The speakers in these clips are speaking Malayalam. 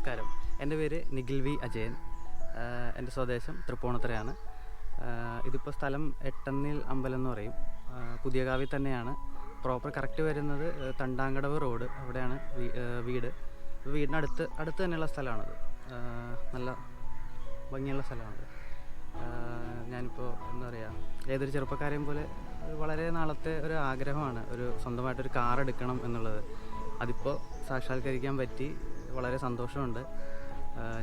നമസ്കാരം. എൻ്റെ പേര് നിഖിൽ വി അജയൻ. എൻ്റെ സ്വദേശം തൃപ്പൂണിത്തുറയാണ്. ഇതിപ്പോൾ സ്ഥലം എട്ടന്നിൽ അമ്പലം എന്ന് പറയും. പുതിയകാവിൽ തന്നെയാണ്. പ്രോപ്പർ കറക്റ്റ് വരുന്നത് തണ്ടാങ്കടവ് റോഡ്, അവിടെയാണ് വീട്. വീടിനടുത്ത് തന്നെയുള്ള സ്ഥലമാണത്. നല്ല ഭംഗിയുള്ള സ്ഥലമാണത്. ഞാനിപ്പോൾ എന്താ പറയുക, ഏതൊരു ചെറുപ്പക്കാരെയും പോലെ വളരെ നാളത്തെ ഒരു ആഗ്രഹമാണ് ഒരു സ്വന്തമായിട്ടൊരു കാർ എടുക്കണം എന്നുള്ളത്. അതിപ്പോൾ സാക്ഷാത്കരിക്കാൻ പറ്റി. വളരെ സന്തോഷമുണ്ട്.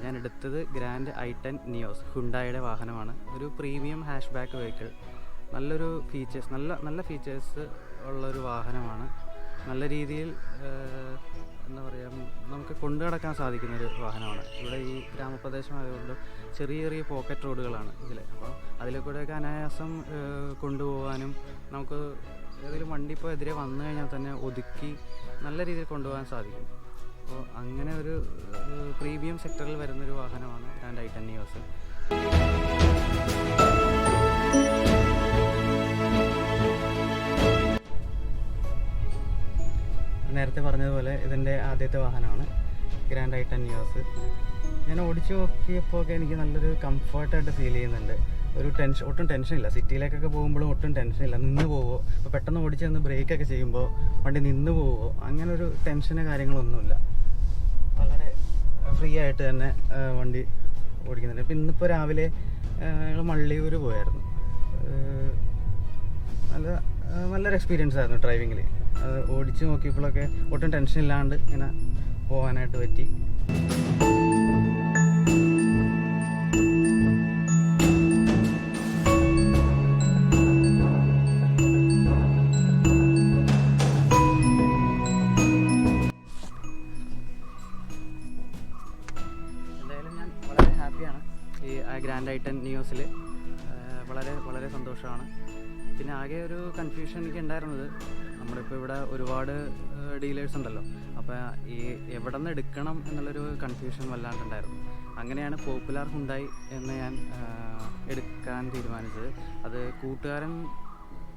ഞാൻ എടുത്തത് ഗ്രാൻഡ് i10 നിയോസ്, ഹുണ്ടായുടെ വാഹനമാണ്. ഒരു പ്രീമിയം ഹാഷ് ബാക്ക് വെഹിക്കിൾ. നല്ലൊരു ഫീച്ചേഴ്സ്, നല്ല ഫീച്ചേഴ്സ് ഉള്ളൊരു വാഹനമാണ്. നല്ല രീതിയിൽ എന്താ പറയുക, നമുക്ക് കൊണ്ടു നടക്കാൻ സാധിക്കുന്നൊരു വാഹനമാണ്. ഇവിടെ ഈ ഗ്രാമപ്രദേശമായതുകൊണ്ട് ചെറിയ പോക്കറ്റ് റോഡുകളാണ് ഇതിൽ. അപ്പോൾ അതിലേക്കൂടെയൊക്കെ അനായാസം കൊണ്ടുപോകാനും നമുക്ക് ഏതെങ്കിലും വണ്ടി ഇപ്പോൾ എതിരെ വന്നു കഴിഞ്ഞാൽ തന്നെ ഒതുക്കി നല്ല രീതിയിൽ കൊണ്ടുപോകാൻ സാധിക്കും. അപ്പോൾ അങ്ങനെ ഒരു പ്രീമിയം സെക്ടറിൽ വരുന്നൊരു വാഹനമാണ് ഗ്രാൻഡ് i10 നിയോസ്. നേരത്തെ പറഞ്ഞതുപോലെ ഇതിൻ്റെ ആദ്യത്തെ വാഹനമാണ് ഗ്രാൻഡ് i10 നിയോസ്. ഞാൻ ഓടിച്ചു നോക്കിയപ്പോൾ എനിക്ക് നല്ലൊരു കംഫർട്ടായിട്ട് ഫീൽ ചെയ്യുന്നുണ്ട്. ഒട്ടും ടെൻഷനില്ല. സിറ്റിയിലേക്കൊക്കെ പോകുമ്പോഴും ഒട്ടും ടെൻഷനില്ല. നിന്ന് പോവോ, ഇപ്പോൾ പെട്ടെന്ന് ഓടിച്ച് നിന്ന് ബ്രേക്കൊക്കെ ചെയ്യുമ്പോൾ വണ്ടി നിന്ന് പോവോ, അങ്ങനെ ഒരു ടെൻഷനോ കാര്യങ്ങളൊന്നുമില്ല. വളരെ ഫ്രീ ആയിട്ട് തന്നെ വണ്ടി ഓടിക്കുന്നുണ്ട്. ഇപ്പം ഇന്നിപ്പോൾ രാവിലെ ഞങ്ങൾ മള്ളിയൂർ പോയായിരുന്നു. നല്ലൊരു എക്സ്പീരിയൻസ് ആയിരുന്നു ഡ്രൈവിങ്ങിൽ. ഓടിച്ച് നോക്കിയപ്പോഴൊക്കെ ഒട്ടും ടെൻഷൻ ഇല്ലാണ്ട് ഇങ്ങനെ പോകാനായിട്ട് പറ്റി. എന്തായാലും ഞാൻ വളരെ ഹാപ്പിയാണ് ഈ ഗ്രാൻഡ് i10 നിയോസിൽ. വളരെ സന്തോഷമാണ്. പിന്നെ ആകെ ഒരു കൺഫ്യൂഷൻ എനിക്ക് ഉണ്ടായിരുന്നത്, നമ്മളിപ്പോൾ ഇവിടെ ഒരുപാട് ഡീലേഴ്സ് ഉണ്ടല്ലോ, അപ്പോൾ ഈ എവിടെ നിന്ന് എടുക്കണം എന്നുള്ളൊരു കൺഫ്യൂഷൻ വല്ലാണ്ടുണ്ടായിരുന്നു. അങ്ങനെയാണ് പോപ്പുലർ ഹുണ്ടായി എന്ന് ഞാൻ എടുക്കാൻ തീരുമാനിച്ചത്. അത് കൂട്ടുകാരൻ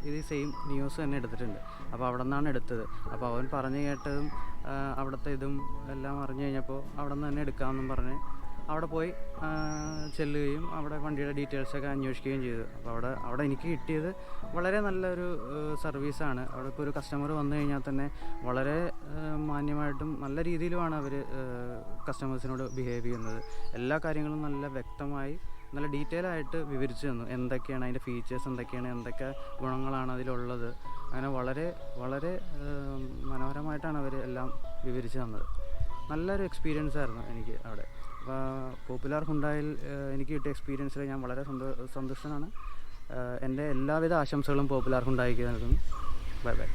ഇത് സെയിം നിയോസ് തന്നെ എടുത്തിട്ടുണ്ട്. അപ്പോൾ അവിടെ നിന്നാണ് എടുത്തത്. അപ്പോൾ അവൻ പറഞ്ഞു കേട്ടതും അവിടുത്തെ ഇതും എല്ലാം അറിഞ്ഞു കഴിഞ്ഞപ്പോൾ അവിടെ നിന്ന് തന്നെ എടുക്കാമെന്നും പറഞ്ഞ് അവിടെ പോയി ചെല്ലുകയും അവിടെ വണ്ടിയുടെ ഡീറ്റെയിൽസൊക്കെ അന്വേഷിക്കുകയും ചെയ്തു. അപ്പോൾ അവിടെ എനിക്ക് കിട്ടിയത് വളരെ നല്ലൊരു സർവീസാണ്. അവിടെ ഇപ്പോൾ ഒരു കസ്റ്റമർ വന്നു കഴിഞ്ഞാൽ തന്നെ വളരെ മാന്യമായിട്ടും നല്ല രീതിയിലുമാണ് അവർ കസ്റ്റമേഴ്സിനോട് ബിഹേവ് ചെയ്യുന്നത്. എല്ലാ കാര്യങ്ങളും നല്ല വ്യക്തമായി നല്ല ഡീറ്റെയിൽ ആയിട്ട് വിവരിച്ചു തന്നു. എന്തൊക്കെയാണ് അതിൻ്റെ ഫീച്ചേഴ്സ്, എന്തൊക്കെ ഗുണങ്ങളാണ് അതിലുള്ളത്. അങ്ങനെ വളരെ മനോഹരമായിട്ടാണ് അവർ എല്ലാം വിവരിച്ചു തന്നത്. നല്ലൊരു എക്സ്പീരിയൻസ് ആയിരുന്നു എനിക്ക് അവിടെ. പോപ്പുലർ ഹുണ്ടായിൽ എനിക്ക് കിട്ടിയ എക്സ്പീരിയൻസിൽ ഞാൻ വളരെ സന്തുഷ്ടനാണ്. എൻ്റെ എല്ലാവിധ ആശംസകളും പോപ്പുലർ ഹുണ്ടായിക്ക് നൽകുന്നു. ബൈ.